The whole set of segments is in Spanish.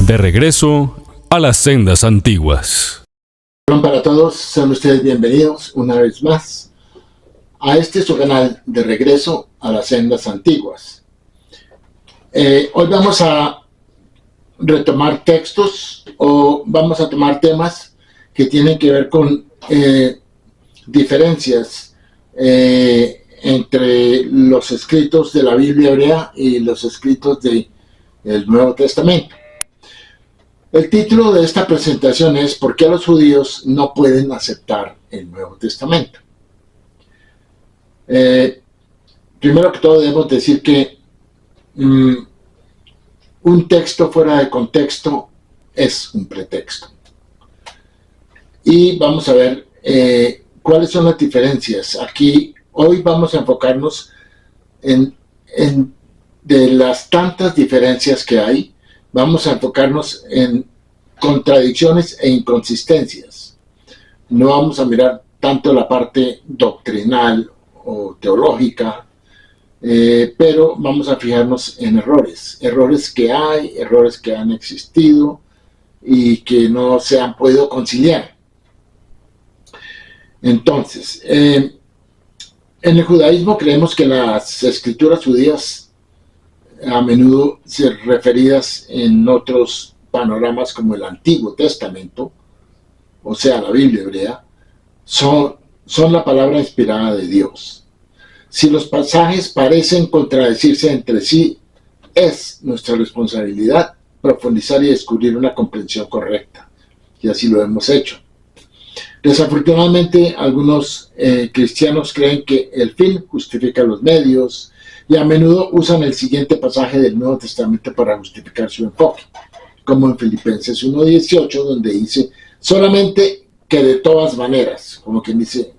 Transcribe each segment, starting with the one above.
De regreso a las sendas antiguas. Hola para todos, sean ustedes bienvenidos una vez más a este su canal de regreso a las sendas antiguas. Hoy vamos a retomar textos o vamos a tomar temas que tienen que ver con diferencias entre los escritos de la Biblia hebrea y los escritos del Nuevo Testamento. El título de esta presentación es ¿por qué los judíos no pueden aceptar el Nuevo Testamento? Primero que todo debemos decir que un texto fuera de contexto es un pretexto. Y vamos a ver cuáles son las diferencias. Aquí hoy vamos a enfocarnos de las tantas diferencias que hay. Vamos a enfocarnos en contradicciones e inconsistencias. No vamos a mirar tanto la parte doctrinal o teológica, pero vamos a fijarnos en errores que hay, errores que han existido y que no se han podido conciliar. Entonces, en el judaísmo creemos que las escrituras judías, a menudo referidas en otros panoramas como el Antiguo Testamento, o sea, la Biblia hebrea, son la palabra inspirada de Dios. Si los pasajes parecen contradecirse entre sí, es nuestra responsabilidad profundizar y descubrir una comprensión correcta, y así lo hemos hecho. Desafortunadamente, algunos cristianos creen que el fin justifica los medios y a menudo usan el siguiente pasaje del Nuevo Testamento para justificar su enfoque, como en Filipenses 1:18, donde dice solamente que de todas maneras, como quien dice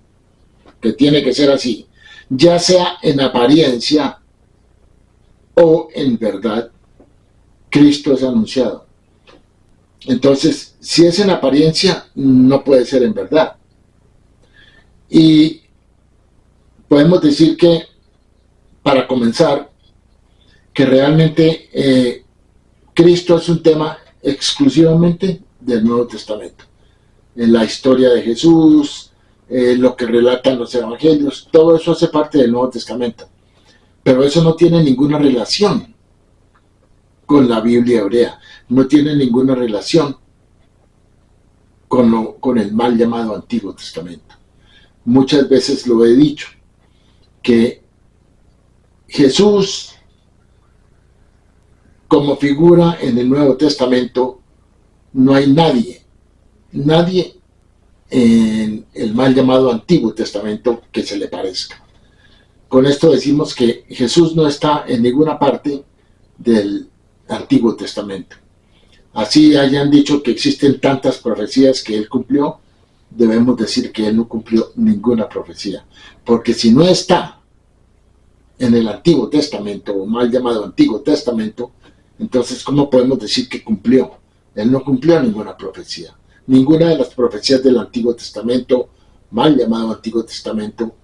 que tiene que ser así, ya sea en apariencia o en verdad, Cristo es anunciado. Entonces, si es en apariencia, no puede ser en verdad. Y podemos decir que, para comenzar, que realmente Cristo es un tema exclusivamente del Nuevo Testamento. En la historia de Jesús, lo que relatan los evangelios, todo eso hace parte del Nuevo Testamento. Pero eso no tiene ninguna relación con la Biblia hebrea, no tiene ninguna relación con el mal llamado Antiguo Testamento. Muchas veces lo he dicho, que Jesús como figura en el Nuevo Testamento, no hay nadie en el mal llamado Antiguo Testamento que se le parezca. Con esto decimos que Jesús no está en ninguna parte del Antiguo Testamento. Así hayan dicho que existen tantas profecías que él cumplió, debemos decir que él no cumplió ninguna profecía, porque si no está en el Antiguo Testamento, o mal llamado Antiguo Testamento, entonces ¿cómo podemos decir que cumplió? Él no cumplió ninguna profecía. Ninguna de las profecías del Antiguo Testamento, mal llamado Antiguo Testamento,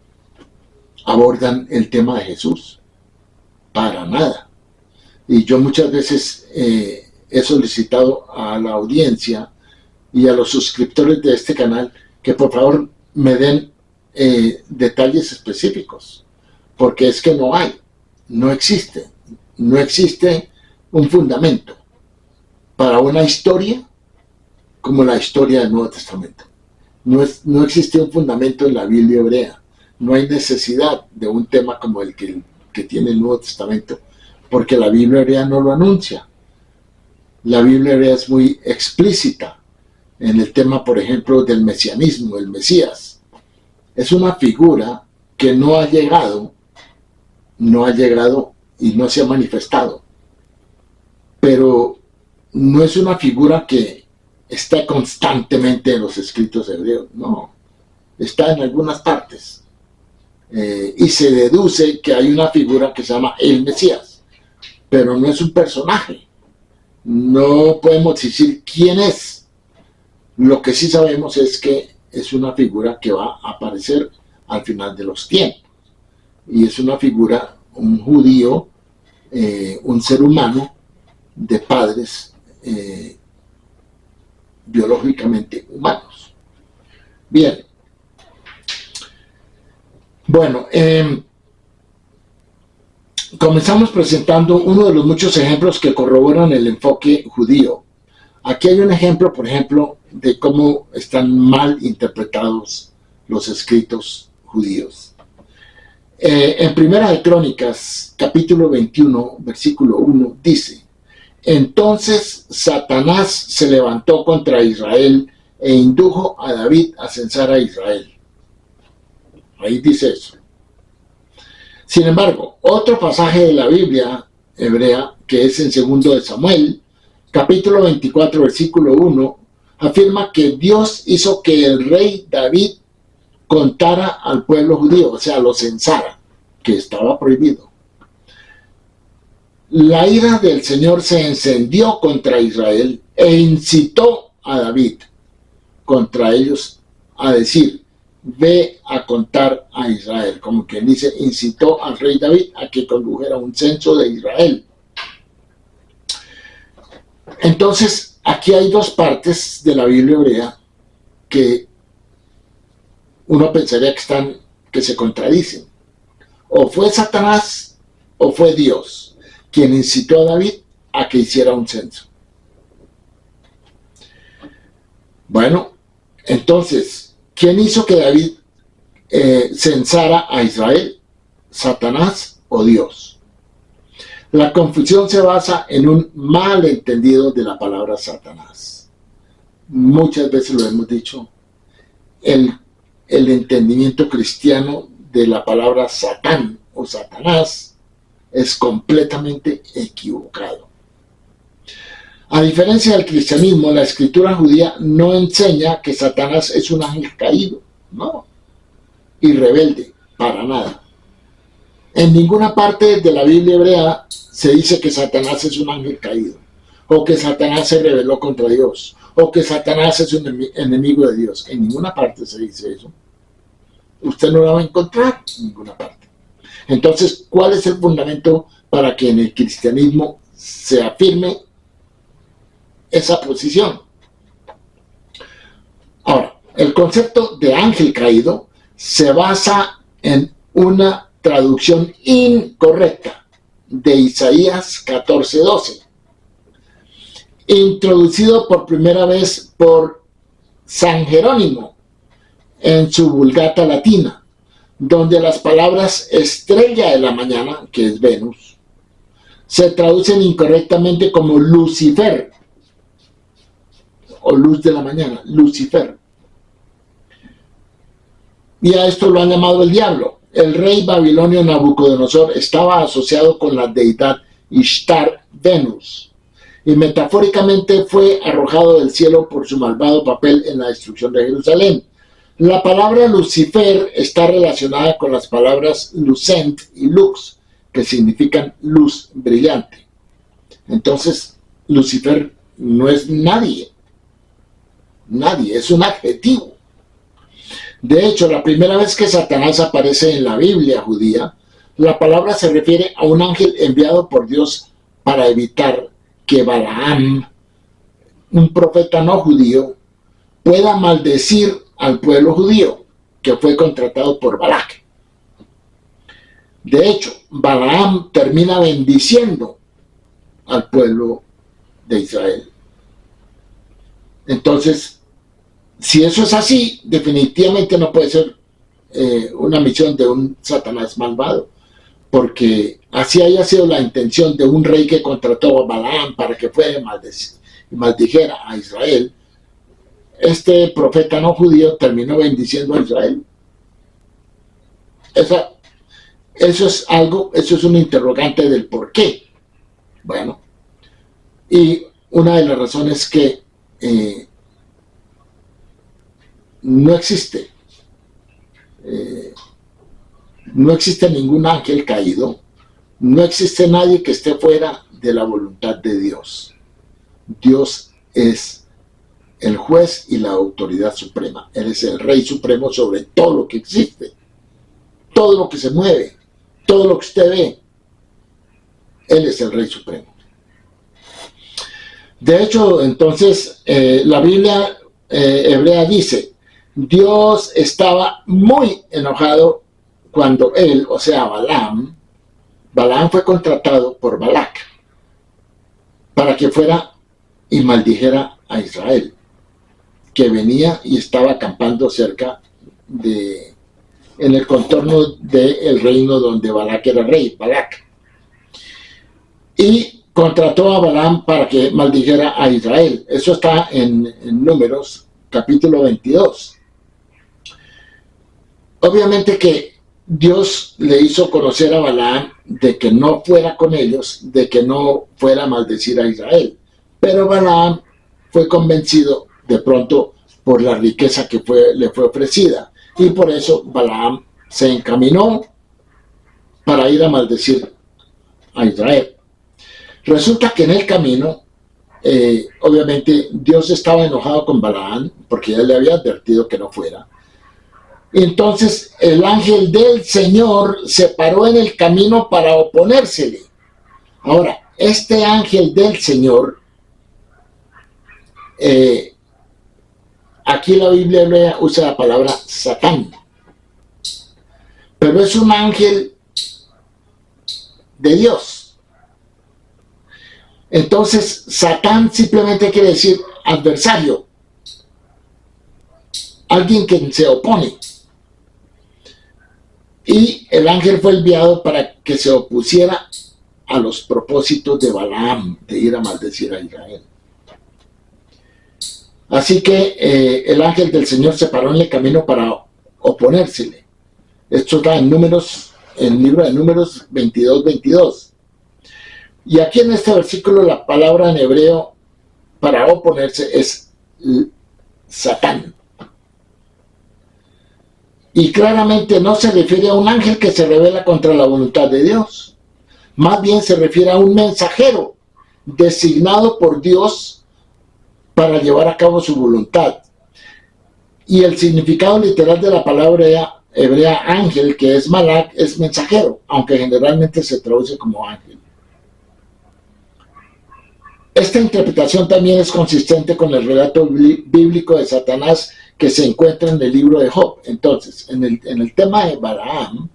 abordan el tema de Jesús. Para nada. Y yo muchas veces he solicitado a la audiencia y a los suscriptores de este canal que por favor me den detalles específicos, porque es que no existe un fundamento para una historia como la historia del Nuevo Testamento. No existe un fundamento en la Biblia hebrea. No hay necesidad de un tema como el que tiene el Nuevo Testamento, porque la Biblia hebrea no lo anuncia. La Biblia hebrea es muy explícita en el tema, por ejemplo, del mesianismo, el Mesías. Es una figura que no ha llegado y no se ha manifestado. Pero no es una figura que está constantemente en los escritos hebreos, no. Está en algunas partes. Y se deduce que hay una figura que se llama el Mesías, pero no es un personaje. No podemos decir quién es. Lo que sí sabemos es que es una figura que va a aparecer al final de los tiempos. Y es una figura, un judío, un ser humano de padres biológicamente humanos. Bien. Bueno, comenzamos presentando uno de los muchos ejemplos que corroboran el enfoque judío. Aquí hay un ejemplo, por ejemplo, de cómo están mal interpretados los escritos judíos. En Primera de Crónicas, capítulo 21, versículo 1, dice: entonces Satanás se levantó contra Israel e indujo a David a censar a Israel. Ahí dice eso. Sin embargo, otro pasaje de la Biblia hebrea, que es en 2 de Samuel, capítulo 24, versículo 1, afirma que Dios hizo que el rey David contara al pueblo judío, o sea, lo censara, que estaba prohibido. La ira del Señor se encendió contra Israel e incitó a David contra ellos a decir: ve a contar a Israel. Como quien dice, incitó al rey David a que condujera un censo de Israel. Entonces, aquí hay dos partes de la Biblia hebrea que uno pensaría que se contradicen. O fue Satanás o fue Dios quien incitó a David a que hiciera un censo. Bueno, entonces, ¿quién hizo que David censara a Israel? ¿Satanás o Dios? La confusión se basa en un malentendido de la palabra Satanás. Muchas veces lo hemos dicho. El entendimiento cristiano de la palabra Satán o Satanás es completamente equivocado. A diferencia del cristianismo, la escritura judía no enseña que Satanás es un ángel caído, no, y rebelde, para nada. En ninguna parte de la Biblia hebrea se dice que Satanás es un ángel caído, o que Satanás se rebeló contra Dios, o que Satanás es un enemigo de Dios. En ninguna parte se dice eso. Usted no la va a encontrar en ninguna parte. Entonces, ¿cuál es el fundamento para que en el cristianismo se afirme esa posición? Ahora, el concepto de ángel caído se basa en una traducción incorrecta de Isaías 14:12, introducido por primera vez por San Jerónimo en su Vulgata Latina, donde las palabras estrella de la mañana, que es Venus, se traducen incorrectamente como Lucifer, o luz de la mañana, Lucifer. Y a esto lo han llamado el diablo. El rey babilonio Nabucodonosor estaba asociado con la deidad Ishtar, Venus, y metafóricamente fue arrojado del cielo por su malvado papel en la destrucción de Jerusalén. La palabra Lucifer está relacionada con las palabras lucent y lux, que significan luz brillante. Entonces, Lucifer no es nadie. Nadie, es un adjetivo. De hecho, la primera vez que Satanás aparece en la Biblia judía, la palabra se refiere a un ángel enviado por Dios para evitar que Balaam, un profeta no judío, pueda maldecir al pueblo judío, que fue contratado por Balac. De hecho, Balaam termina bendiciendo al pueblo de Israel. Entonces, si eso es así, definitivamente no puede ser una misión de un Satanás malvado, porque así haya sido la intención de un rey que contrató a Balaam para que fuera y maldijera a Israel. Este profeta no judío terminó bendiciendo a Israel. Eso es un interrogante del por qué. Bueno, y una de las razones es que no existe ningún ángel caído, no existe nadie que esté fuera de la voluntad de Dios. Dios es el juez y la autoridad suprema. Él es el rey supremo sobre todo lo que existe, todo lo que se mueve, todo lo que usted ve. Él es el rey supremo. De hecho, entonces, la Biblia hebrea dice, Dios estaba muy enojado cuando él, o sea, Balaam fue contratado por Balac para que fuera y maldijera a Israel, que venía y estaba acampando cerca en el contorno del reino donde Balac era rey, Balac. Y contrató a Balaam para que maldijera a Israel. Eso está en Números, capítulo 22. Obviamente que Dios le hizo conocer a Balaam de que no fuera con ellos, de que no fuera a maldecir a Israel. Pero Balaam fue convencido de pronto por la riqueza que le fue ofrecida. Y por eso Balaam se encaminó para ir a maldecir a Israel. Resulta que en el camino, obviamente Dios estaba enojado con Balaam porque ya le había advertido que no fuera. Entonces el ángel del Señor se paró en el camino para oponérsele. Ahora, este ángel del Señor, aquí la Biblia usa la palabra Satán, pero es un ángel de Dios. Entonces, Satán simplemente quiere decir adversario, alguien que se opone. Y el ángel fue enviado para que se opusiera a los propósitos de Balaam de ir a maldecir a Israel. Así que el ángel del Señor se paró en el camino para oponérsele. Esto está en el libro de Números 22. Y aquí en este versículo la palabra en hebreo para oponerse es Satán. Y claramente no se refiere a un ángel que se revela contra la voluntad de Dios. Más bien se refiere a un mensajero designado por Dios para llevar a cabo su voluntad. Y el significado literal de la palabra hebrea ángel, que es malak, es mensajero, aunque generalmente se traduce como ángel. Esta interpretación también es consistente con el relato bíblico de Satanás que se encuentra en el libro de Job. Entonces, en el tema de Balaam,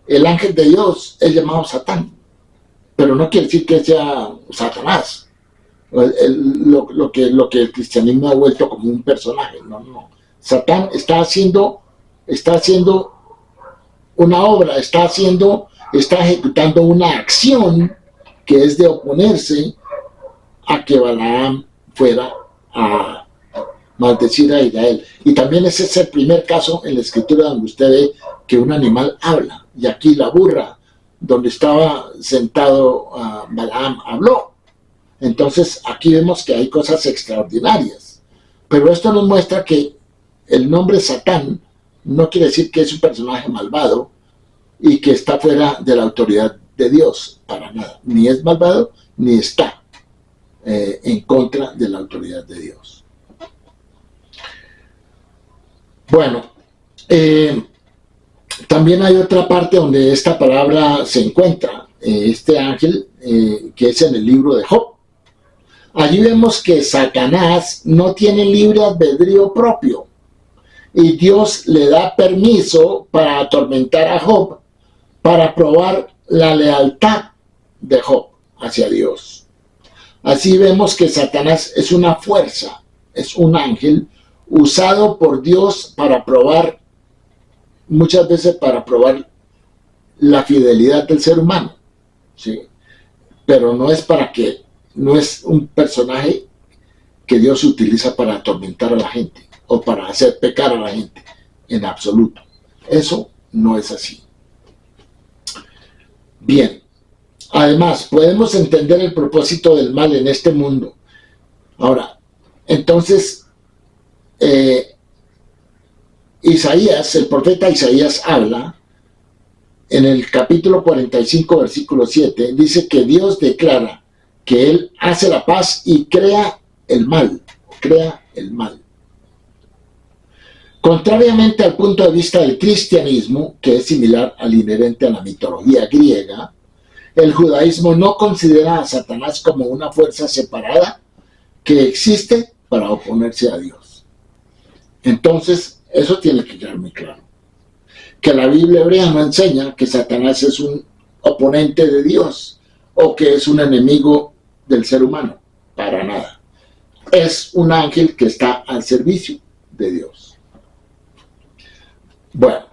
el ángel de Dios es llamado Satán, pero no quiere decir que sea Satanás, lo que el cristianismo ha vuelto como un personaje. No. Satán está haciendo una obra, está ejecutando una acción que es de oponerse a que Balaam fuera a maldecir a Israel. Y también ese es el primer caso en la escritura donde usted ve que un animal habla. Y aquí la burra, donde estaba sentado Balaam, habló. Entonces aquí vemos que hay cosas extraordinarias. Pero esto nos muestra que el nombre Satán no quiere decir que es un personaje malvado y que está fuera de la autoridad de Dios, para nada. Ni es malvado, ni está en contra de la autoridad de Dios. Bueno, también hay otra parte donde esta palabra se encuentra, este ángel, que es en el libro de Job. Allí vemos que Satanás no tiene libre albedrío propio y Dios le da permiso para atormentar a Job, para probar la lealtad de Job hacia Dios. Así vemos que Satanás es una fuerza, es un ángel usado por Dios para probar, muchas veces para probar la fidelidad del ser humano, ¿sí? Pero no es un personaje que Dios utiliza para atormentar a la gente o para hacer pecar a la gente, en absoluto. Eso no es así. Bien. Además, podemos entender el propósito del mal en este mundo. Ahora, entonces, el profeta Isaías habla en el capítulo 45, versículo 7, dice que Dios declara que Él hace la paz y crea el mal. Contrariamente al punto de vista del cristianismo, que es similar al inherente a la mitología griega, El judaísmo no considera a Satanás como una fuerza separada que existe para oponerse a Dios. Entonces, eso tiene que quedar muy claro. Que la Biblia hebrea no enseña que Satanás es un oponente de Dios o que es un enemigo del ser humano. Para nada. Es un ángel que está al servicio de Dios. Bueno,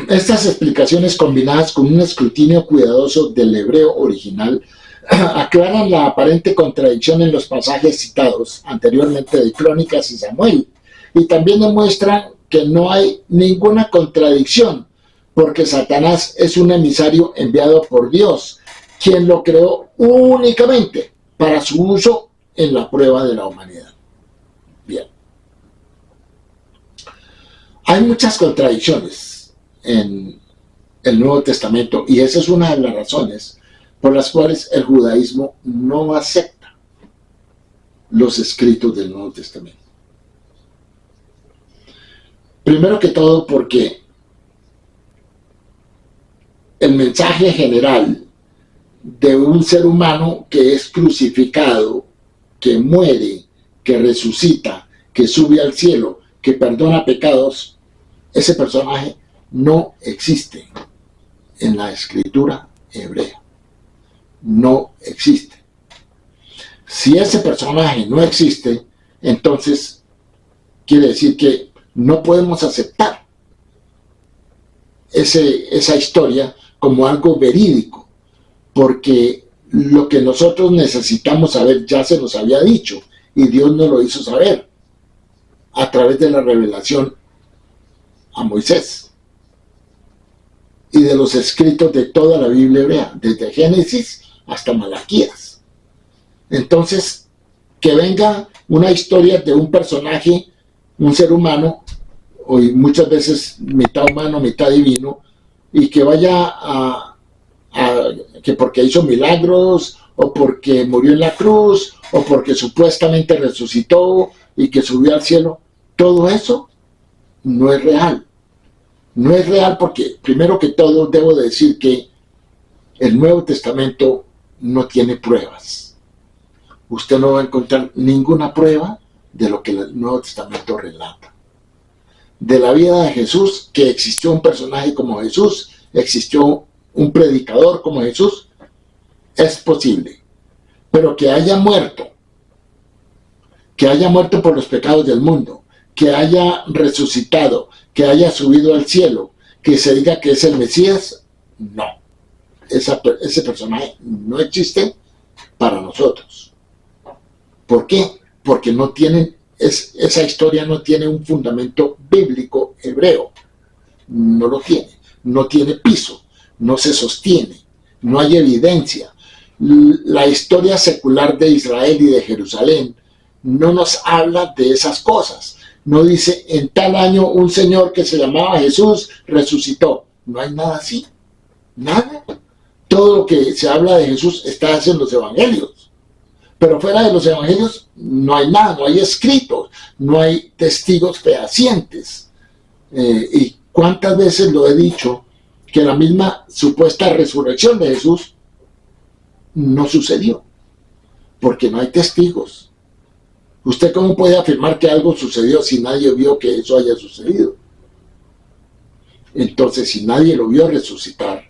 estas explicaciones combinadas con un escrutinio cuidadoso del hebreo original aclaran la aparente contradicción en los pasajes citados anteriormente de Crónicas y Samuel, y también demuestran que no hay ninguna contradicción, porque Satanás es un emisario enviado por Dios, quien lo creó únicamente para su uso en la prueba de la humanidad. Bien. Hay muchas contradicciones en el Nuevo Testamento, y esa es una de las razones por las cuales el judaísmo no acepta los escritos del Nuevo Testamento. Primero que todo porque el mensaje general de un ser humano que es crucificado, que muere, que resucita, que sube al cielo, que perdona pecados, ese personaje no existe en la escritura hebrea. No existe. Si ese personaje no existe, entonces quiere decir que no podemos aceptar esa historia como algo verídico, porque lo que nosotros necesitamos saber ya se nos había dicho, y Dios nos lo hizo saber a través de la revelación a Moisés y de los escritos de toda la Biblia hebrea, desde Génesis hasta Malaquías. Entonces, que venga una historia de un personaje, un ser humano, o muchas veces mitad humano, mitad divino, y que vaya que porque hizo milagros, o porque murió en la cruz, o porque supuestamente resucitó y que subió al cielo, todo eso no es real. No es real porque, primero que todo, debo decir que el Nuevo Testamento no tiene pruebas. Usted no va a encontrar ninguna prueba de lo que el Nuevo Testamento relata. De la vida de Jesús, que existió un personaje como Jesús, existió un predicador como Jesús, es posible. Pero que haya muerto por los pecados del mundo, que haya resucitado, que haya subido al cielo, que se diga que es el Mesías, no. Ese personaje no existe para nosotros. ¿Por qué? Porque esa historia no tiene un fundamento bíblico hebreo. No lo tiene. No tiene piso. No se sostiene. No hay evidencia. La historia secular de Israel y de Jerusalén no nos habla de esas cosas. No dice, en tal año un señor que se llamaba Jesús resucitó. No hay nada así. Nada. Todo lo que se habla de Jesús está en los evangelios. Pero fuera de los evangelios no hay nada, no hay escritos, no hay testigos fehacientes. Y cuántas veces lo he dicho, que la misma supuesta resurrección de Jesús no sucedió, porque no hay testigos. ¿Usted cómo puede afirmar que algo sucedió si nadie vio que eso haya sucedido? Entonces, si nadie lo vio resucitar,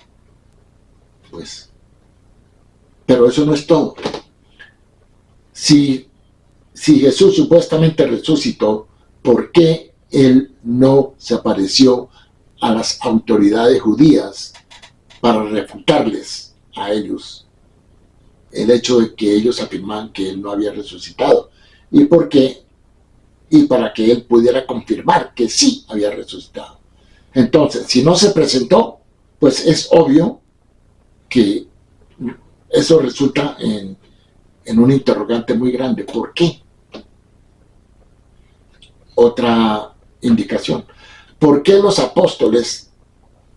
pues, pero eso no es todo. Si Jesús supuestamente resucitó, ¿por qué Él no se apareció a las autoridades judías para refutarles a ellos el hecho de que ellos afirmaban que Él no había resucitado? ¿Y por qué? Y para que Él pudiera confirmar que sí había resucitado. Entonces, si no se presentó, pues es obvio que eso resulta en un interrogante muy grande. ¿Por qué? Otra indicación. ¿Por qué los apóstoles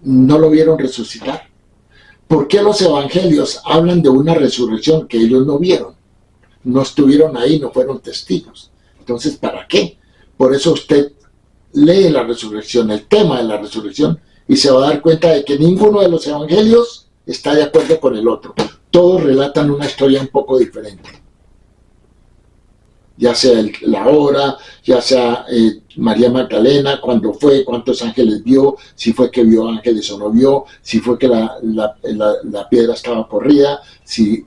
no lo vieron resucitar? ¿Por qué los evangelios hablan de una resurrección que ellos no vieron? No estuvieron ahí, no fueron testigos. Entonces, ¿para qué? Por eso usted lee la resurrección, el tema de la resurrección, y se va a dar cuenta de que ninguno de los evangelios está de acuerdo con el otro. Todos relatan una historia un poco diferente. Ya sea la hora, ya sea María Magdalena, cuándo fue, cuántos ángeles vio, si fue que vio ángeles o no vio, si fue que la piedra estaba corrida, si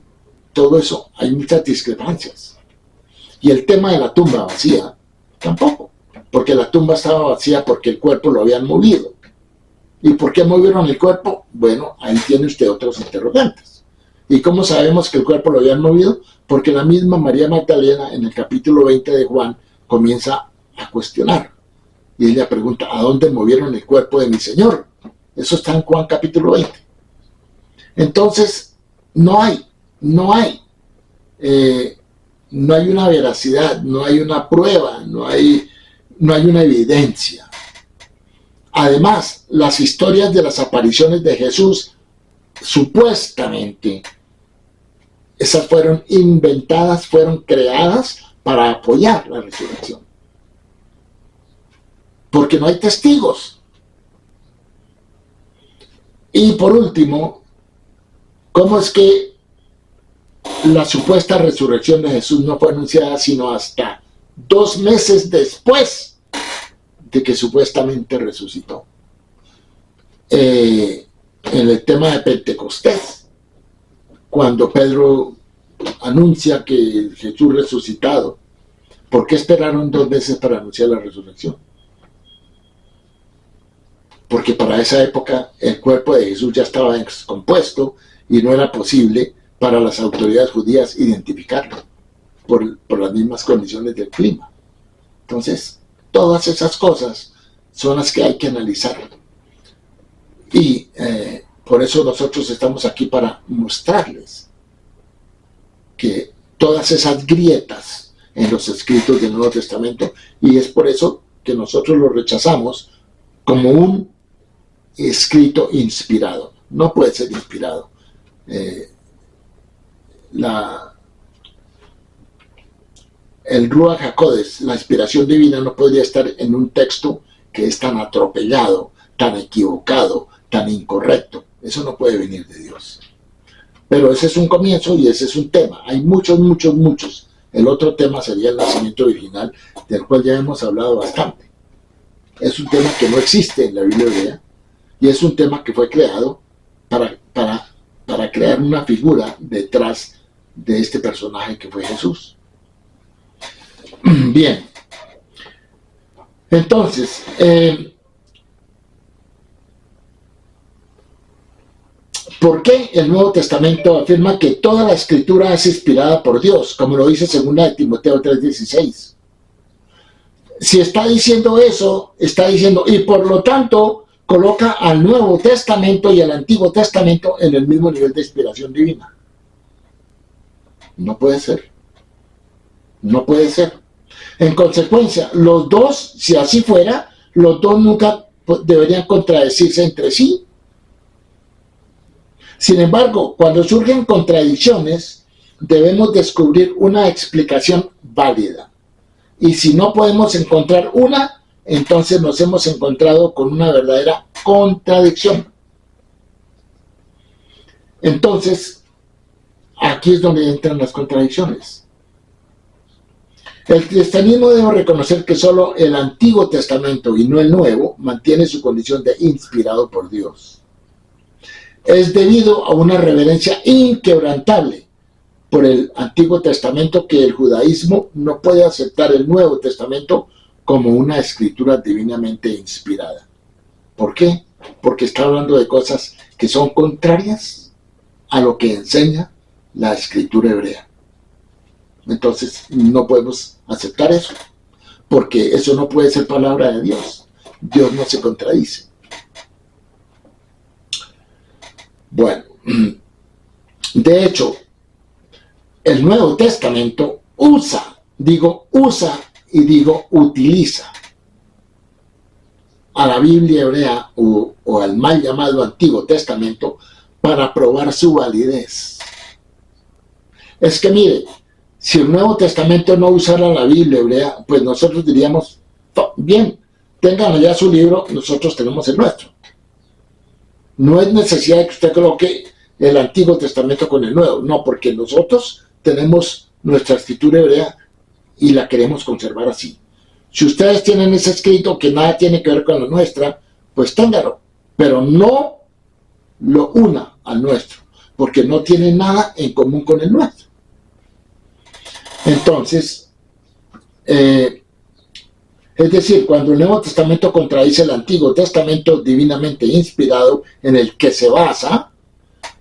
todo eso, hay muchas discrepancias. Y el tema de la tumba vacía, tampoco, porque la tumba estaba vacía porque el cuerpo lo habían movido. ¿Y por qué movieron el cuerpo? Bueno, ahí tiene usted otros interrogantes. ¿Y cómo sabemos que el cuerpo lo habían movido? Porque la misma María Magdalena, en el capítulo 20 de Juan, comienza a cuestionar. Y ella pregunta, ¿a dónde movieron el cuerpo de mi Señor? Eso está en Juan capítulo 20. Entonces, no hay una veracidad, no hay una prueba, no hay una evidencia. Además, las historias de las apariciones de Jesús, supuestamente, esas fueron inventadas, fueron creadas para apoyar la resurrección. Porque no hay testigos. Y por último, ¿cómo es que la supuesta resurrección de Jesús no fue anunciada sino hasta 2 meses después de que supuestamente resucitó? En el tema de Pentecostés, cuando Pedro anuncia que Jesús resucitado, ¿por qué esperaron 2 meses para anunciar la resurrección? Porque para esa época el cuerpo de Jesús ya estaba descompuesto y no era posible para las autoridades judías identificarlo por las mismas condiciones del clima. Entonces, todas esas cosas son las que hay que analizar. Y por eso nosotros estamos aquí para mostrarles que todas esas grietas en los escritos del Nuevo Testamento, y es por eso que nosotros lo rechazamos como un escrito inspirado. No puede ser inspirado. El Ruach HaKodesh, la inspiración divina, no podría estar en un texto que es tan atropellado, tan equivocado, tan incorrecto. Eso no puede venir de Dios. Pero ese es un comienzo y ese es un tema. Hay muchos. El otro tema sería el nacimiento virginal, del cual ya hemos hablado bastante. Es un tema que no existe en la Biblia hebrea y es un tema que fue creado para crear una figura detrás de este personaje que fue Jesús. Bien, entonces, ¿por qué el Nuevo Testamento afirma que toda la Escritura es inspirada por Dios? Como lo dice 2 de Timoteo 3:16. Si está diciendo eso, está diciendo, y por lo tanto, coloca al Nuevo Testamento y al Antiguo Testamento en el mismo nivel de inspiración divina. No puede ser. No puede ser. En consecuencia, los dos, si así fuera, los dos nunca deberían contradecirse entre sí. Sin embargo, cuando surgen contradicciones, debemos descubrir una explicación válida. Y si no podemos encontrar una, entonces nos hemos encontrado con una verdadera contradicción. Entonces, aquí es donde entran las contradicciones. El cristianismo debe reconocer que solo el Antiguo Testamento y no el Nuevo mantiene su condición de inspirado por Dios. Es debido a una reverencia inquebrantable por el Antiguo Testamento que el judaísmo no puede aceptar el Nuevo Testamento como una escritura divinamente inspirada. ¿Por qué? Porque está hablando de cosas que son contrarias a lo que enseña la escritura hebrea. Entonces no podemos aceptar eso, porque eso no puede ser palabra de Dios. Dios no se contradice. Bueno, de hecho, el Nuevo Testamento utiliza a la Biblia hebrea o al mal llamado Antiguo Testamento para probar su validez. Es que mire, si el Nuevo Testamento no usara la Biblia hebrea, pues nosotros diríamos, bien, tengan allá su libro, nosotros tenemos el nuestro. No es necesidad de que usted coloque el Antiguo Testamento con el Nuevo, no, porque nosotros tenemos nuestra escritura hebrea y la queremos conservar así. Si ustedes tienen ese escrito que nada tiene que ver con la nuestra, pues téngalo, pero no lo una al nuestro, porque no tiene nada en común con el nuestro. Entonces, es decir, cuando el Nuevo Testamento contradice el Antiguo Testamento divinamente inspirado en el que se basa,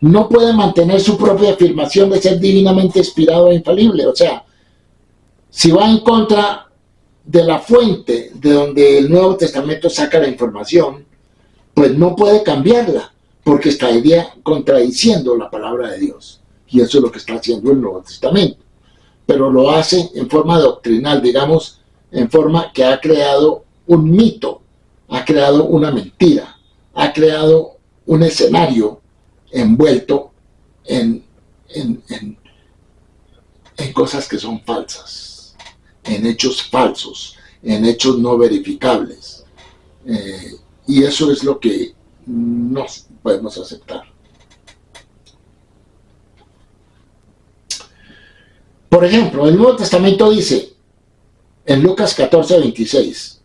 no puede mantener su propia afirmación de ser divinamente inspirado e infalible. O sea, si va en contra de la fuente de donde el Nuevo Testamento saca la información, pues no puede cambiarla, porque estaría contradiciendo la palabra de Dios. Y eso es lo que está haciendo el Nuevo Testamento. Pero lo hace en forma doctrinal, digamos, en forma que ha creado un mito, ha creado una mentira, ha creado un escenario envuelto en cosas que son falsas, en hechos falsos, en hechos no verificables. Y eso es lo que no podemos aceptar. Por ejemplo, el Nuevo Testamento dice en Lucas 14:26,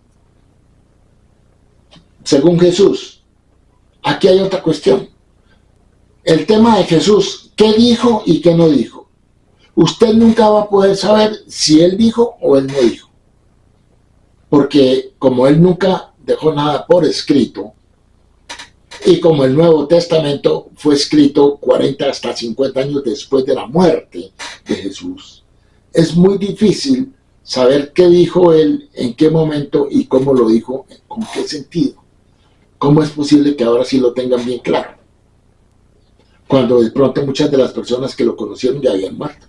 según Jesús, aquí hay otra cuestión. El tema de Jesús, ¿qué dijo y qué no dijo? Usted nunca va a poder saber si él dijo o él no dijo. Porque como él nunca dejó nada por escrito, y como el Nuevo Testamento fue escrito 40 hasta 50 años después de la muerte de Jesús, es muy difícil saber qué dijo él, en qué momento y cómo lo dijo, con qué sentido. ¿Cómo es posible que ahora sí lo tengan bien claro? Cuando de pronto muchas de las personas que lo conocieron ya habían muerto.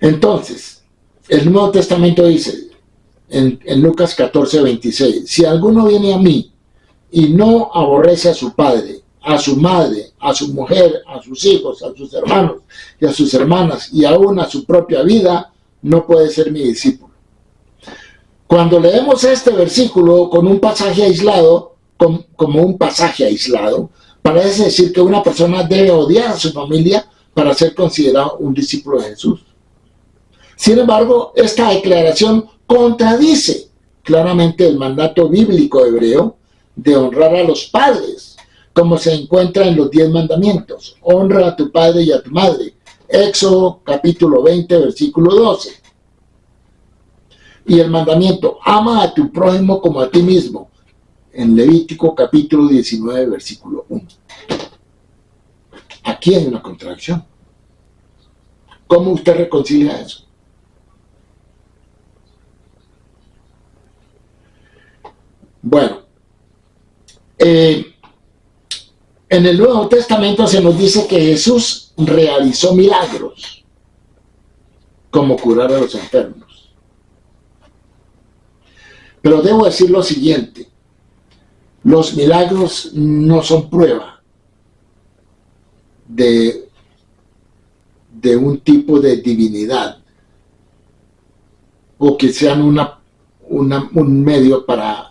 Entonces, el Nuevo Testamento dice en Lucas 14:26, si alguno viene a mí y no aborrece a su padre, a su madre, a su mujer, a sus hijos, a sus hermanos y a sus hermanas y aún a su propia vida, no puede ser mi discípulo. Cuando leemos este versículo con un pasaje aislado, como un pasaje aislado, parece decir que una persona debe odiar a su familia para ser considerado un discípulo de Jesús. Sin embargo, esta declaración contradice claramente el mandato bíblico hebreo de honrar a los padres, como se encuentra en los 10 mandamientos. Honra a tu padre y a tu madre. Éxodo capítulo 20, versículo 12. Y el mandamiento, ama a tu prójimo como a ti mismo, en Levítico capítulo 19, versículo 1. Aquí hay una contradicción. ¿Cómo usted reconcilia eso? Bueno, en el Nuevo Testamento se nos dice que Jesús realizó milagros, como curar a los enfermos. Pero debo decir lo siguiente, los milagros no son prueba de un tipo de divinidad, o que sean un medio para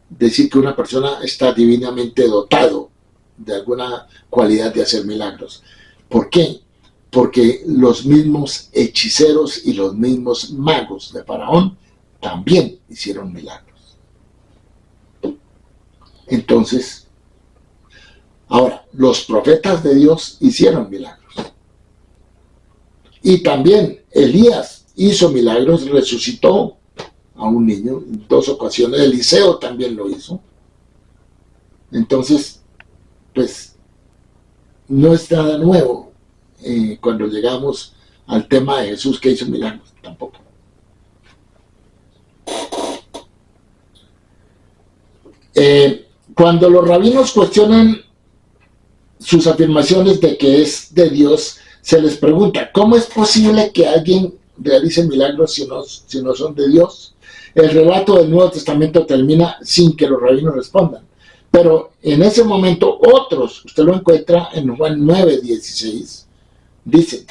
decir que una persona está divinamente dotado de alguna cualidad de hacer milagros. ¿Por qué? Porque los mismos hechiceros y los mismos magos de Faraón también hicieron milagros. Entonces, ahora, los profetas de Dios hicieron milagros. Y también Elías hizo milagros, resucitó a un niño en 2 ocasiones. Eliseo también lo hizo. Entonces, pues, no es nada nuevo cuando llegamos al tema de Jesús que hizo milagros, tampoco. Cuando los rabinos cuestionan sus afirmaciones de que es de Dios, se les pregunta, ¿cómo es posible que alguien realice milagros si no son de Dios? El relato del Nuevo Testamento termina sin que los rabinos respondan. Pero en ese momento otros, usted lo encuentra en Juan 9:16, dicen,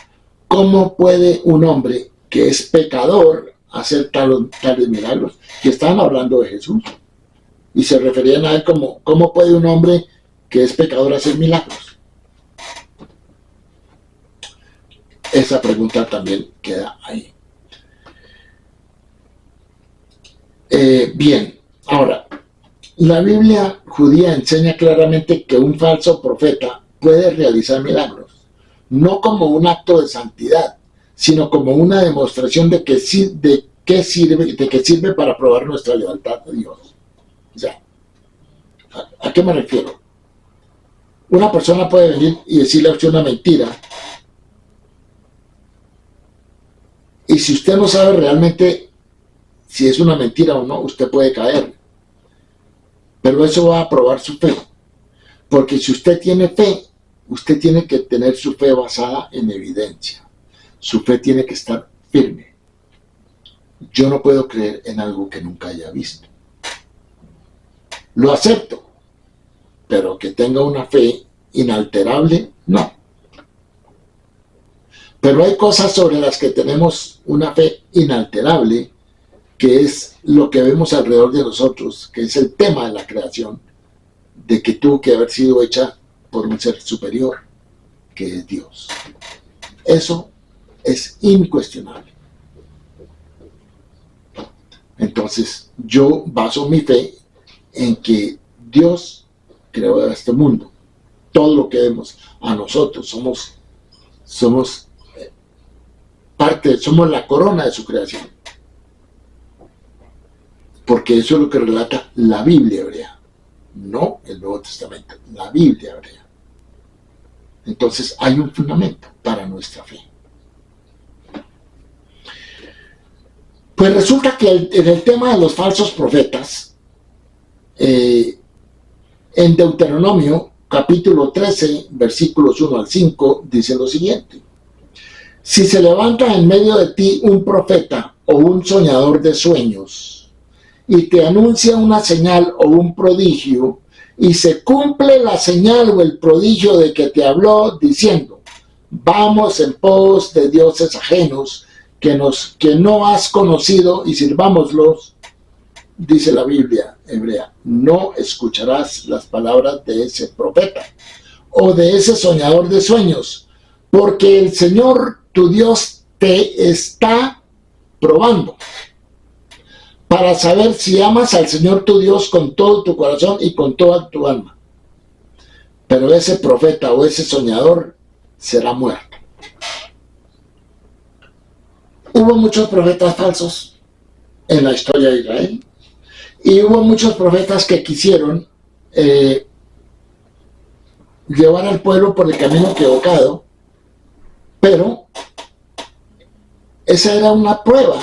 ¿cómo puede un hombre que es pecador hacer tales milagros? Que están hablando de Jesús. Y se referían a él como, ¿cómo puede un hombre que es pecador hacer milagros? Esa pregunta también queda ahí. Bien, ahora, la Biblia judía enseña claramente que un falso profeta puede realizar milagros, no como un acto de santidad, sino como una demostración de que sirve para probar nuestra lealtad a Dios. O sea, ¿a qué me refiero? Una persona puede venir y decirle a usted una mentira, y si usted no sabe realmente si es una mentira o no, usted puede caer. Pero eso va a probar su fe. Porque si usted tiene fe, usted tiene que tener su fe basada en evidencia. Su fe tiene que estar firme. Yo no puedo creer en algo que nunca haya visto. Lo acepto, pero que tenga una fe inalterable, no. Pero hay cosas sobre las que tenemos una fe inalterable, que es lo que vemos alrededor de nosotros, que es el tema de la creación, de que tuvo que haber sido hecha por un ser superior, que es Dios. Eso es incuestionable. Entonces, yo baso mi fe en que Dios creó este mundo. Todo lo que vemos a nosotros somos parte, somos la corona de su creación. Porque eso es lo que relata la Biblia hebrea, no el Nuevo Testamento, la Biblia hebrea. Entonces hay un fundamento para nuestra fe. Pues resulta que en el tema de los falsos profetas, en Deuteronomio capítulo 13, versículos 1 al 5, dice lo siguiente: si se levanta en medio de ti un profeta o un soñador de sueños, y te anuncia una señal o un prodigio, y se cumple la señal o el prodigio de que te habló, diciendo, vamos en pos de dioses ajenos, que no has conocido, y sirvámoslos, dice la Biblia hebrea, no escucharás las palabras de ese profeta, o de ese soñador de sueños, porque el Señor tu Dios te está probando, para saber si amas al Señor tu Dios con todo tu corazón y con toda tu alma. Pero ese profeta o ese soñador será muerto. Hubo muchos profetas falsos en la historia de Israel, y hubo muchos profetas que quisieron llevar al pueblo por el camino equivocado, pero esa era una prueba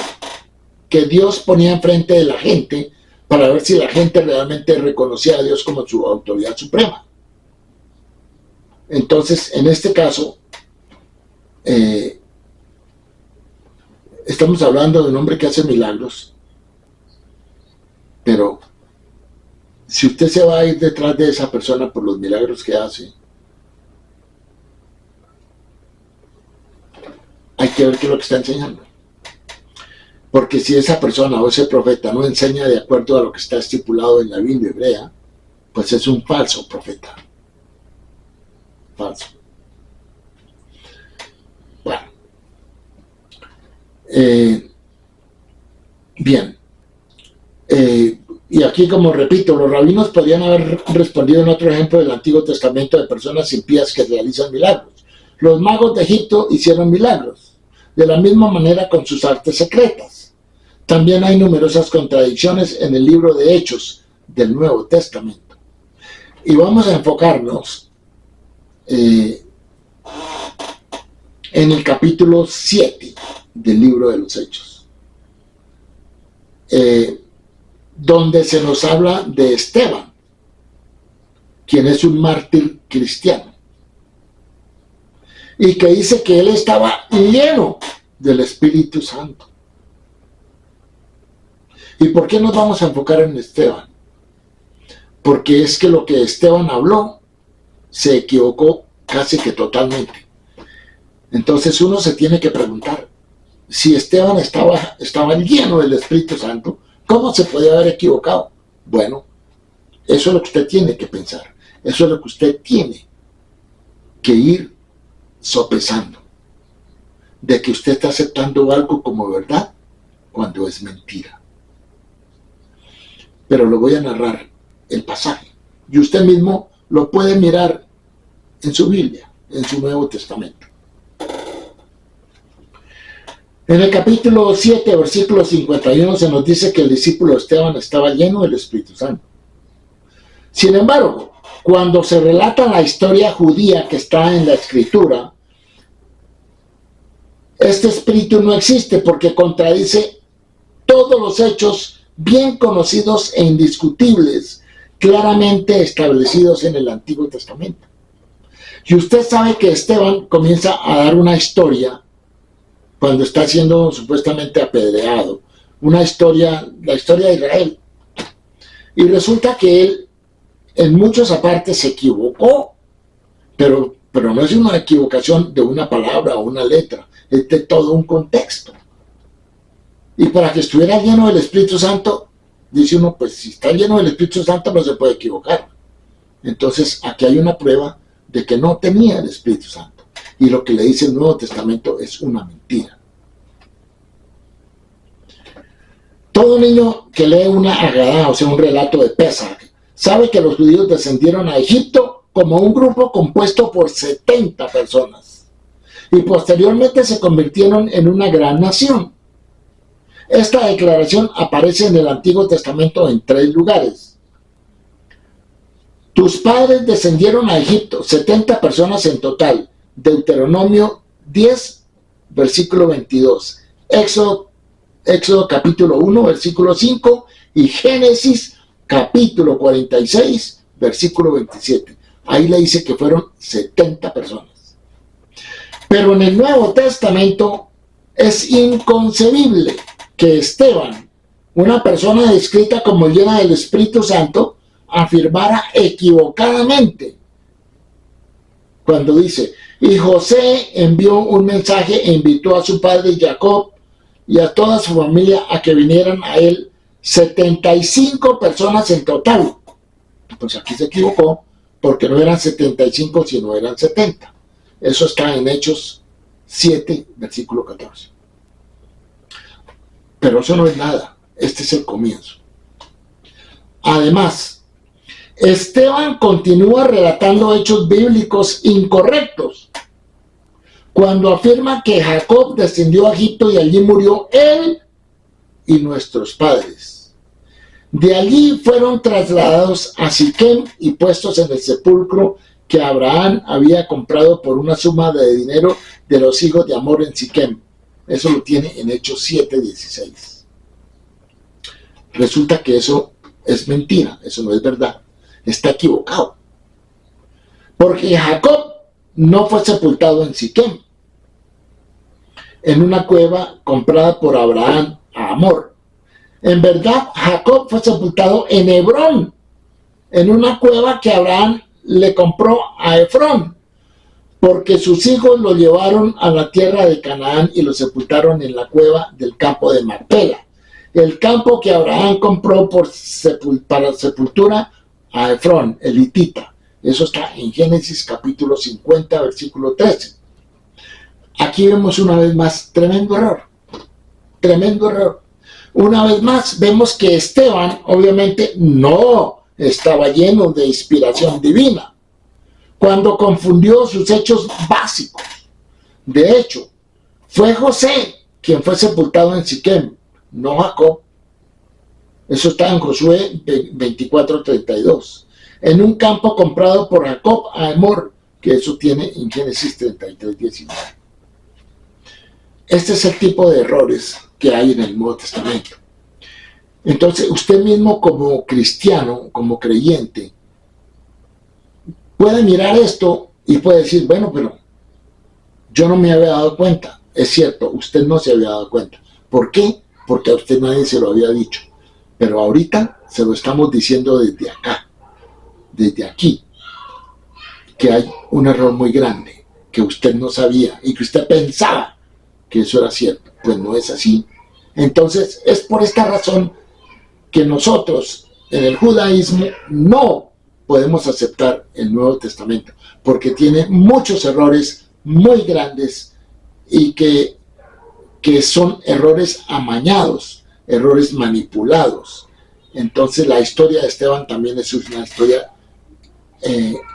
que Dios ponía enfrente de la gente para ver si la gente realmente reconocía a Dios como su autoridad suprema. Entonces, en este caso, estamos hablando de un hombre que hace milagros, pero si usted se va a ir detrás de esa persona por los milagros que hace, hay que ver qué es lo que está enseñando. Porque si esa persona o ese profeta no enseña de acuerdo a lo que está estipulado en la Biblia hebrea, pues es un falso profeta. Falso. Bueno. Bien. Y aquí, como repito, los rabinos podrían haber respondido en otro ejemplo del Antiguo Testamento de personas impías que realizan milagros. Los magos de Egipto hicieron milagros, de la misma manera con sus artes secretas. También hay numerosas contradicciones en el libro de Hechos del Nuevo Testamento. Y vamos a enfocarnos en el capítulo 7 del libro de los Hechos, donde se nos habla de Esteban, quien es un mártir cristiano, y que dice que él estaba lleno del Espíritu Santo. ¿Y por qué nos vamos a enfocar en Esteban? Porque es que lo que Esteban habló se equivocó casi que totalmente. Entonces uno se tiene que preguntar, si Esteban estaba lleno del Espíritu Santo, ¿cómo se podía haber equivocado? Bueno, Eso es lo que usted tiene que pensar. Eso es lo que usted tiene que ir sopesando. De que usted está aceptando algo como verdad cuando es mentira. Pero lo voy a narrar el pasaje. Y usted mismo lo puede mirar en su Biblia, en su Nuevo Testamento. En el capítulo 7, versículo 51, se nos dice que el discípulo Esteban estaba lleno del Espíritu Santo. Sin embargo, cuando se relata la historia judía que está en la Escritura, este espíritu no existe porque contradice todos los hechos bien conocidos e indiscutibles, claramente establecidos en el Antiguo Testamento. Y usted sabe que Esteban comienza a dar una historia cuando está siendo supuestamente apedreado, la historia de Israel. Y resulta que él en muchas partes se equivocó, pero no es una equivocación de una palabra o una letra, es de todo un contexto. Y para que estuviera lleno del Espíritu Santo, dice uno, pues si está lleno del Espíritu Santo no se puede equivocar. Entonces aquí hay una prueba de que no tenía el Espíritu Santo. Y lo que le dice el Nuevo Testamento es una mentira. Todo niño que lee una Agadá, o sea, un relato de Pesach, sabe que los judíos descendieron a Egipto como un grupo compuesto por 70 personas. Y posteriormente se convirtieron en una gran nación. Esta declaración aparece en el Antiguo Testamento en 3 lugares. Tus padres descendieron a Egipto, 70 personas en total. Deuteronomio 10, versículo 22. Éxodo capítulo 1, versículo 5. Y Génesis capítulo 46, versículo 27. Ahí le dice que fueron 70 personas. Pero en el Nuevo Testamento es inconcebible que Esteban, una persona descrita como llena del Espíritu Santo, afirmara equivocadamente cuando dice: y José envió un mensaje e invitó a su padre Jacob y a toda su familia a que vinieran a él, 75 personas en total. Pues aquí se equivocó, porque no eran 75 sino eran 70. Eso está en Hechos 7, versículo 14. Pero eso no es nada, este es el comienzo. Además, Esteban continúa relatando hechos bíblicos incorrectos cuando afirma que Jacob descendió a Egipto y allí murió él y nuestros padres. De allí fueron trasladados a Siquem y puestos en el sepulcro que Abraham había comprado por una suma de dinero de los hijos de Hamor en Siquem. Eso lo tiene en Hechos 7:16. Resulta que eso es mentira, eso no es verdad. Está equivocado. Porque Jacob no fue sepultado en Siquem, en una cueva comprada por Abraham a Hamor. En verdad, Jacob fue sepultado en Hebrón, en una cueva que Abraham le compró a Efrón, porque sus hijos lo llevaron a la tierra de Canaán y lo sepultaron en la cueva del campo de Macpela, el campo que Abraham compró para sepultura a Efrón, el hitita. Eso está en Génesis capítulo 50, versículo 13. Aquí vemos una vez más tremendo error. Tremendo error. Una vez más vemos que Esteban obviamente no estaba lleno de inspiración divina cuando confundió sus hechos básicos. De hecho, fue José quien fue sepultado en Siquem, no Jacob. Eso está en Josué 24:32. En un campo comprado por Jacob a Hamor, que eso tiene en Génesis 33:19. Este es el tipo de errores que hay en el Nuevo Testamento. Entonces, usted mismo como cristiano, como creyente, puede mirar esto y puede decir: bueno, pero yo no me había dado cuenta. Es cierto, usted no se había dado cuenta. ¿Por qué? Porque a usted nadie se lo había dicho. Pero ahorita se lo estamos diciendo desde acá, desde aquí, que hay un error muy grande, que usted no sabía y que usted pensaba que eso era cierto. Pues no es así. Entonces, es por esta razón que nosotros en el judaísmo no podemos aceptar el Nuevo Testamento porque tiene muchos errores muy grandes y que son errores amañados, errores manipulados. Entonces la historia de Esteban también es una historia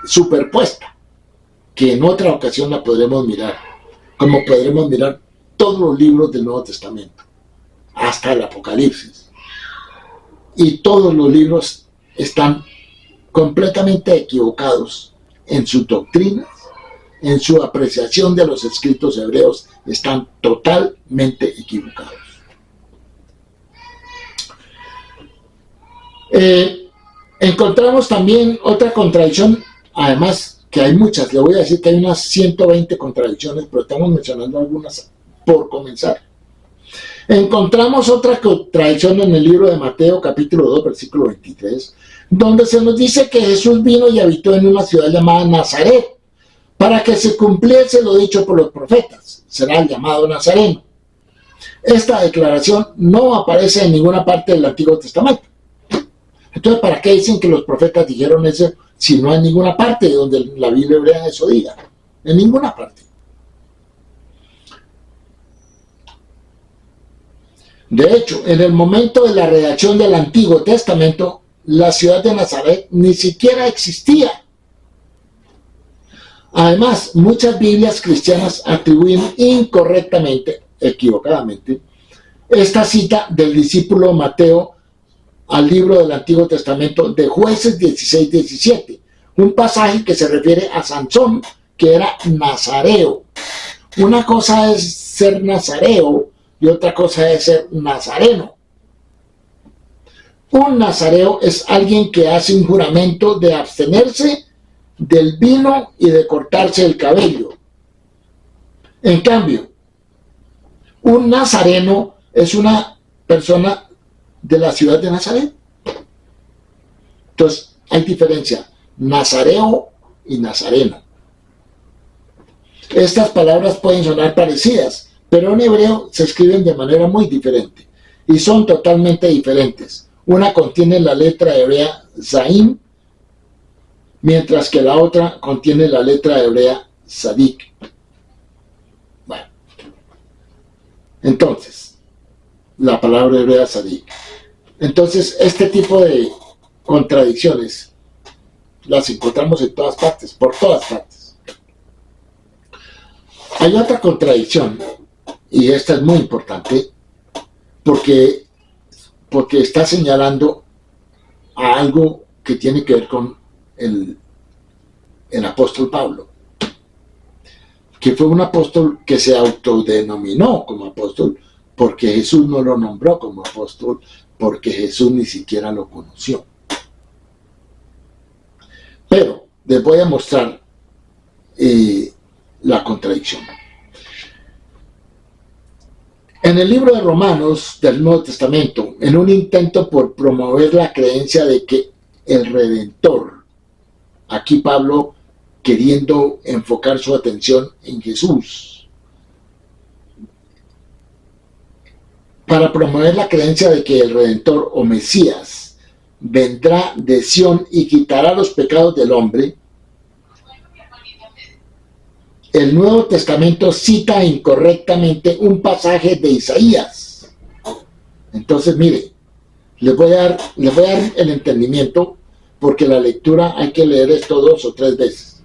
superpuesta, que en otra ocasión la podremos mirar, como podremos mirar todos los libros del Nuevo Testamento, hasta el Apocalipsis. Y todos los libros están completamente equivocados en sus doctrinas, en su apreciación de los escritos hebreos, están totalmente equivocados. Encontramos también otra contradicción, además que hay muchas, le voy a decir que hay unas 120 contradicciones, pero estamos mencionando algunas por comenzar. Encontramos otra contradicción en el libro de Mateo, capítulo 2, versículo 23, donde se nos dice que Jesús vino y habitó en una ciudad llamada Nazaret, para que se cumpliese lo dicho por los profetas, será el llamado Nazareno. Esta declaración no aparece en ninguna parte del Antiguo Testamento. Entonces, ¿para qué dicen que los profetas dijeron eso si no hay ninguna parte donde la Biblia hebrea eso diga? En ninguna parte. De hecho, en el momento de la redacción del Antiguo Testamento, la ciudad de Nazaret ni siquiera existía. Además, muchas Biblias cristianas atribuyen incorrectamente, equivocadamente, esta cita del discípulo Mateo al libro del Antiguo Testamento de Jueces 16-17, un pasaje que se refiere a Sansón, que era nazareo. Una cosa es ser nazareo y otra cosa es ser nazareno. Un nazareo es alguien que hace un juramento de abstenerse del vino y de cortarse el cabello. En cambio, un nazareno es una persona de la ciudad de Nazaret. Entonces, hay diferencia, nazareo y nazareno. Estas palabras pueden sonar parecidas, pero en hebreo se escriben de manera muy diferente y son totalmente diferentes. Una contiene la letra hebrea Zain, mientras que la otra contiene la letra hebrea Sadik. Bueno, entonces, la palabra hebrea Sadik. Entonces, este tipo de contradicciones las encontramos en todas partes, por todas partes. Hay otra contradicción, y esta es muy importante, porque está señalando a algo que tiene que ver con el apóstol Pablo, que fue un apóstol que se autodenominó como apóstol porque Jesús no lo nombró como apóstol, porque Jesús ni siquiera lo conoció. Pero les voy a mostrar la contradicción. En el libro de Romanos del Nuevo Testamento, en un intento por promover la creencia de que el Redentor, aquí Pablo queriendo enfocar su atención en Jesús, para promover la creencia de que el Redentor o Mesías vendrá de Sión y quitará los pecados del hombre, el Nuevo Testamento cita incorrectamente un pasaje de Isaías. Entonces, mire, les voy a dar el entendimiento, porque la lectura hay que leer esto 2 o 3 veces.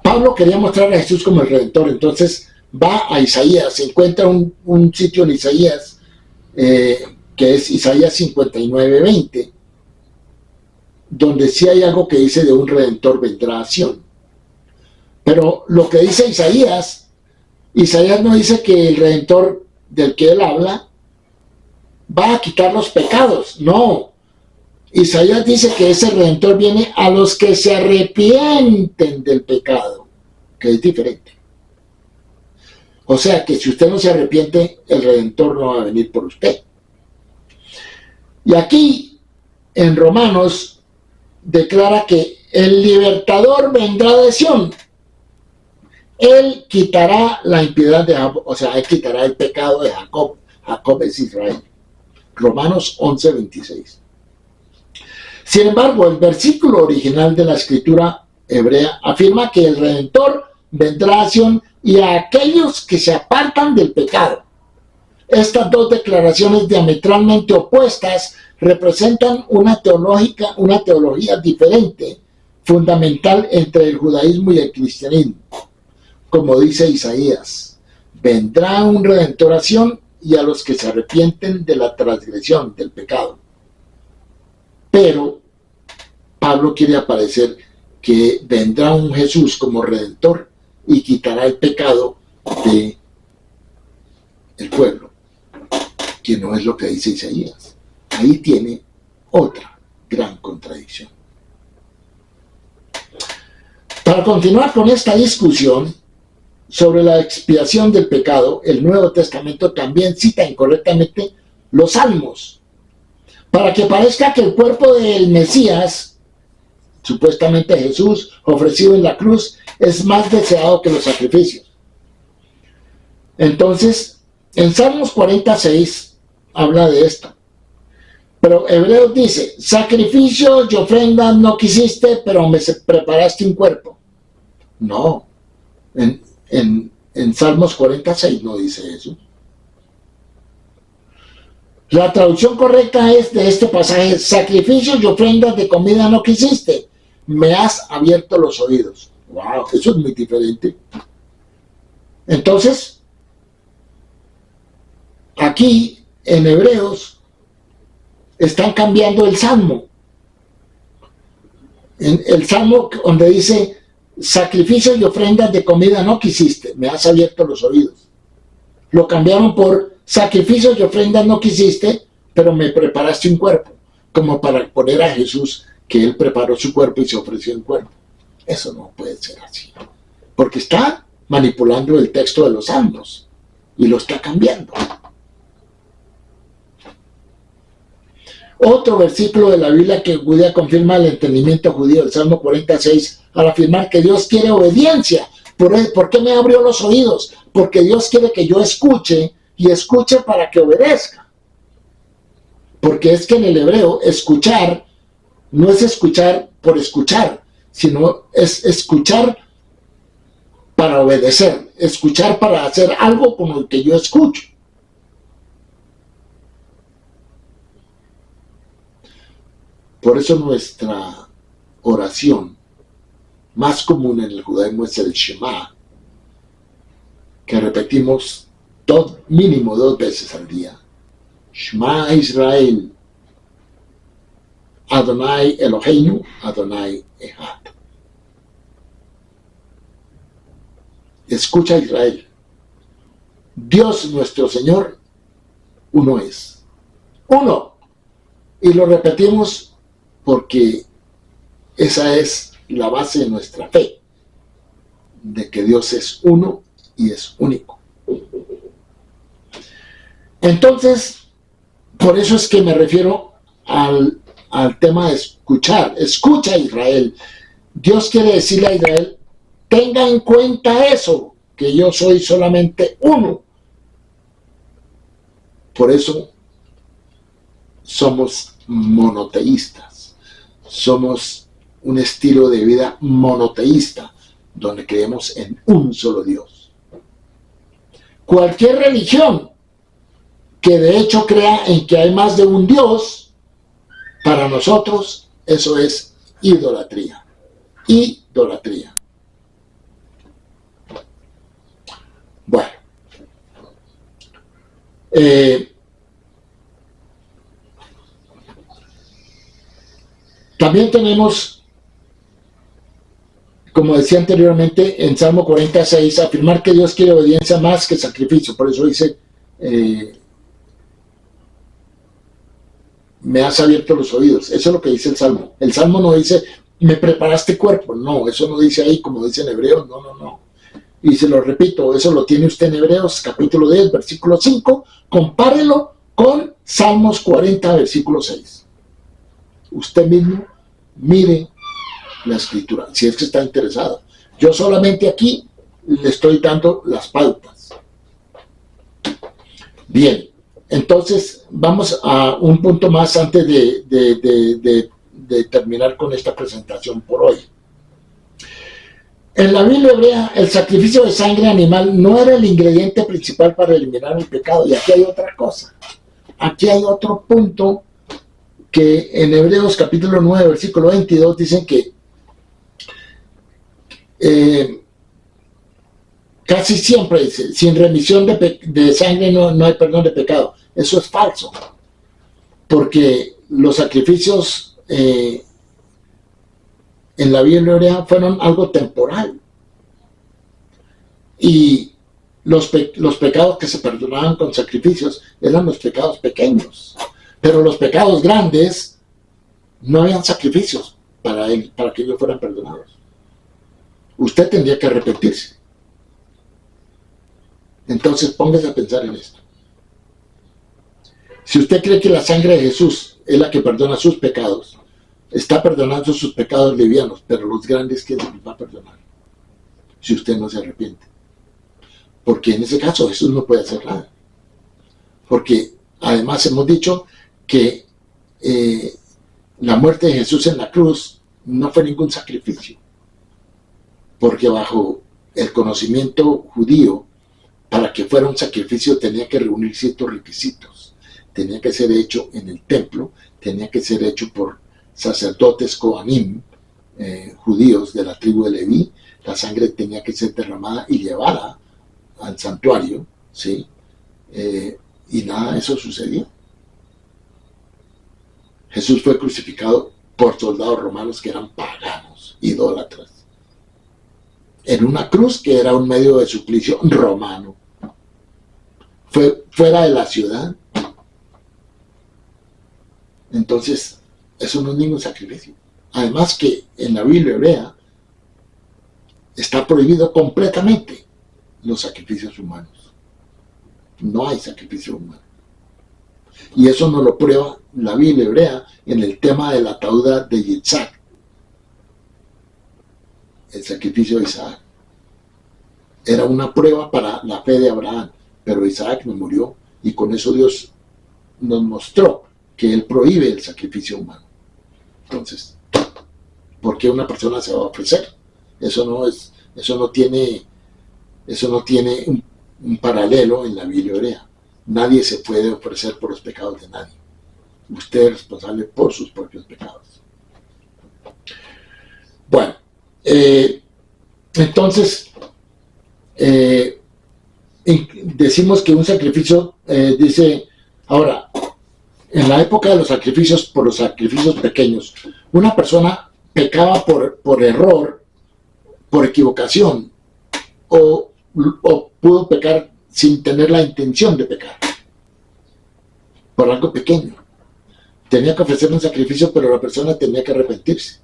Pablo quería mostrar a Jesús como el Redentor, entonces va a Isaías, se encuentra un sitio en Isaías, que es Isaías 59:20, donde sí hay algo que dice de un Redentor vendrá a Sión. Pero lo que dice Isaías no dice que el Redentor del que él habla va a quitar los pecados, no. Isaías dice que ese Redentor viene a los que se arrepienten del pecado, que es diferente. O sea que si usted no se arrepiente, el Redentor no va a venir por usted. Y aquí, en Romanos, declara que el libertador vendrá de Sión. Él quitará la impiedad de Jacob, o sea, él quitará el pecado de Jacob. Jacob es Israel. Romanos 11:26. Sin embargo, el versículo original de la escritura hebrea afirma que el Redentor vendrá a Sion y a aquellos que se apartan del pecado. Estas dos declaraciones diametralmente opuestas representan una teología diferente, fundamental entre el judaísmo y el cristianismo. Como dice Isaías, vendrá un Redentor a Sion y a los que se arrepienten de la transgresión, del pecado. Pero Pablo quiere aparecer que vendrá un Jesús como Redentor y quitará el pecado del pueblo, que no es lo que dice Isaías. Ahí tiene otra gran contradicción. Para continuar con esta discusión sobre la expiación del pecado, el Nuevo Testamento también cita incorrectamente los salmos, para que parezca que el cuerpo del Mesías, supuestamente Jesús, ofrecido en la cruz, es más deseado que los sacrificios. Entonces, en Salmos 46 habla de esto. Pero Hebreos dice, sacrificios y ofrendas no quisiste, pero me preparaste un cuerpo. No, en Salmos 46 no dice eso. La traducción correcta es de este pasaje, sacrificios y ofrendas de comida no quisiste, me has abierto los oídos. Wow, eso es muy diferente. Entonces, aquí en Hebreos están cambiando el salmo. En el salmo donde dice, sacrificios y ofrendas de comida no quisiste, me has abierto los oídos. Lo cambiaron por sacrificios y ofrendas no quisiste, pero me preparaste un cuerpo, como para poner a Jesús que él preparó su cuerpo y se ofreció un cuerpo. Eso no puede ser así, porque está manipulando el texto de los salmos y lo está cambiando. Otro versículo de la Biblia que judía confirma el entendimiento judío, el Salmo 46, al afirmar que Dios quiere obediencia. ¿Por qué me abrió los oídos? Porque Dios quiere que yo escuche y escuche para que obedezca. Porque es que en el hebreo escuchar no es escuchar por escuchar, sino es escuchar para obedecer, escuchar para hacer algo con lo que yo escucho. Por eso nuestra oración más común en el judaísmo es el Shema, que repetimos mínimo 2 veces al día. Shema Israel, Adonai Eloheinu, Adonai Echad. Escucha Israel. Dios nuestro Señor, uno es. Uno. Y lo repetimos porque esa es la base de nuestra fe, de que Dios es uno y es único. Entonces, por eso es que me refiero al tema de escuchar. Escucha Israel. Dios quiere decirle a Israel, tenga en cuenta eso, que yo soy solamente uno. Por eso somos monoteístas. Somos un estilo de vida monoteísta, donde creemos en un solo Dios. Cualquier religión que de hecho crea en que hay más de un Dios, para nosotros eso es idolatría. Idolatría. Bueno. También tenemos, como decía anteriormente, en Salmo 46, afirmar que Dios quiere obediencia más que sacrificio. Por eso dice, me has abierto los oídos. Eso es lo que dice el Salmo. El Salmo no dice, me preparaste cuerpo. No, eso no dice ahí, como dice en Hebreos. No. Y se lo repito, eso lo tiene usted en Hebreos, capítulo 10, versículo 5. Compárelo con Salmos 40, versículo 6. Usted mismo mire la escritura, si es que está interesado. Yo solamente aquí le estoy dando las pautas. Bien, entonces vamos a un punto más antes de terminar con esta presentación por hoy. En la Biblia hebrea, el sacrificio de sangre animal no era el ingrediente principal para eliminar el pecado. Y aquí hay otra cosa. Aquí hay otro punto que en Hebreos capítulo 9, versículo 22, dicen que casi siempre dice, sin remisión de sangre no hay perdón de pecado. Eso es falso. Porque los sacrificios en la Biblia hebrea fueron algo temporal. Y los pecados que se perdonaban con sacrificios eran los pecados pequeños. Pero los pecados grandes no habían sacrificios para que ellos fueran perdonados. Usted tendría que arrepentirse. Entonces póngase a pensar en esto. Si usted cree que la sangre de Jesús es la que perdona sus pecados, está perdonando sus pecados livianos, pero los grandes, ¿quién los va a perdonar? Si usted no se arrepiente. Porque en ese caso Jesús no puede hacer nada. Porque además hemos dicho que la muerte de Jesús en la cruz no fue ningún sacrificio. Porque bajo el conocimiento judío, para que fuera un sacrificio tenía que reunir ciertos requisitos. Tenía que ser hecho en el templo, tenía que ser hecho por sacerdotes Kohanim, judíos de la tribu de Leví. La sangre tenía que ser derramada y llevada al santuario, ¿sí? Y nada de eso sucedió. Jesús fue crucificado por soldados romanos que eran paganos, idólatras, en una cruz que era un medio de suplicio romano. Fue fuera de la ciudad. Entonces, eso no es ningún sacrificio. Además que en la Biblia hebrea está prohibido completamente los sacrificios humanos. No hay sacrificio humano. Y eso nos lo prueba la Biblia hebrea en el tema de la tauda de Yitzhak, el sacrificio de Isaac. Era una prueba para la fe de Abraham, pero Isaac no murió, y con eso Dios nos mostró que Él prohíbe el sacrificio humano. Entonces, ¿por qué una persona se va a ofrecer? Eso no tiene un paralelo en la Biblia hebrea. Nadie se puede ofrecer por los pecados de nadie. Usted es responsable por sus propios pecados. Bueno, entonces decimos que un sacrificio, dice, ahora, en la época de los sacrificios, por los sacrificios pequeños, una persona pecaba por error, por equivocación, o pudo pecar sin tener la intención de pecar, por algo pequeño. Tenía que ofrecer un sacrificio, pero la persona tenía que arrepentirse.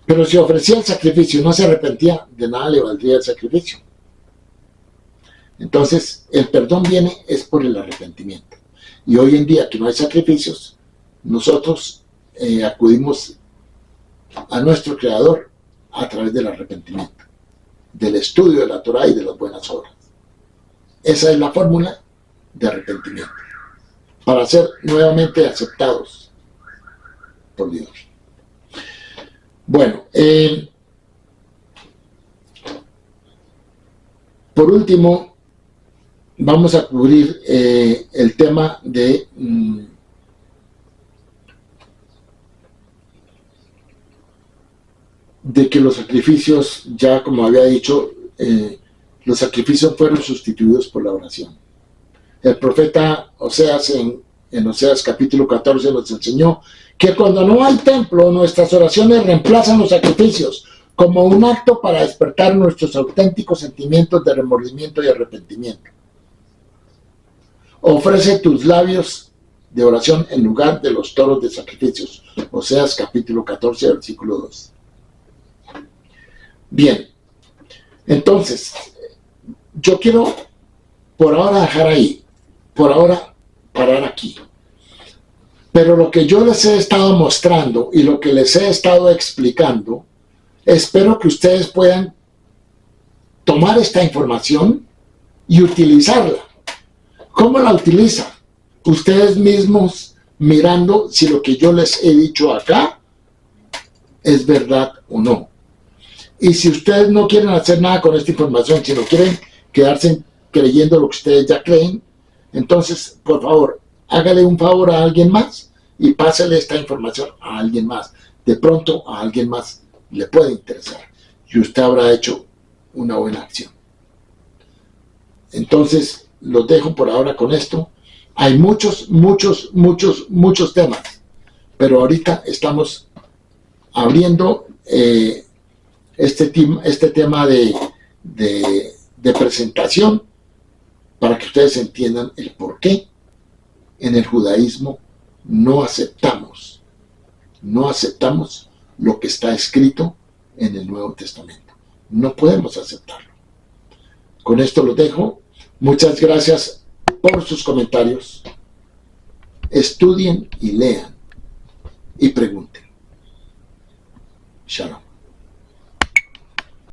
Pero si ofrecía el sacrificio y no se arrepentía, de nada le valdría el sacrificio. Entonces, el perdón es por el arrepentimiento. Y hoy en día que no hay sacrificios, nosotros acudimos a nuestro Creador a través del arrepentimiento, del estudio de la Torah y de las buenas obras. Esa es la fórmula de arrepentimiento, para ser nuevamente aceptados por Dios. Bueno, por último, vamos a cubrir el tema de que los sacrificios, ya como había dicho, los sacrificios fueron sustituidos por la oración. El profeta Oseas en Oseas capítulo 14 nos enseñó que cuando no hay templo, nuestras oraciones reemplazan los sacrificios como un acto para despertar nuestros auténticos sentimientos de remordimiento y arrepentimiento. Ofrece tus labios de oración en lugar de los toros de sacrificios. Oseas capítulo 14, versículo 2. Bien, entonces, yo quiero por ahora dejar ahí, por ahora parar aquí. Pero lo que yo les he estado mostrando y lo que les he estado explicando, espero que ustedes puedan tomar esta información y utilizarla. ¿Cómo la utiliza? ustedes mismos mirando si lo que yo les he dicho acá es verdad o no. Y si ustedes no quieren hacer nada con esta información, si no quieren quedarse creyendo lo que ustedes ya creen, entonces, por favor, hágale un favor a alguien más y pásale esta información a alguien más. De pronto a alguien más le puede interesar y usted habrá hecho una buena acción. Entonces, los dejo por ahora con esto. Hay muchos temas, pero ahorita estamos abriendo este tema de presentación para que ustedes entiendan el por qué en el judaísmo no aceptamos lo que está escrito en el Nuevo Testamento. No podemos aceptarlo. Con esto los dejo. Muchas gracias por sus comentarios. Estudien y lean y pregunten. Shalom.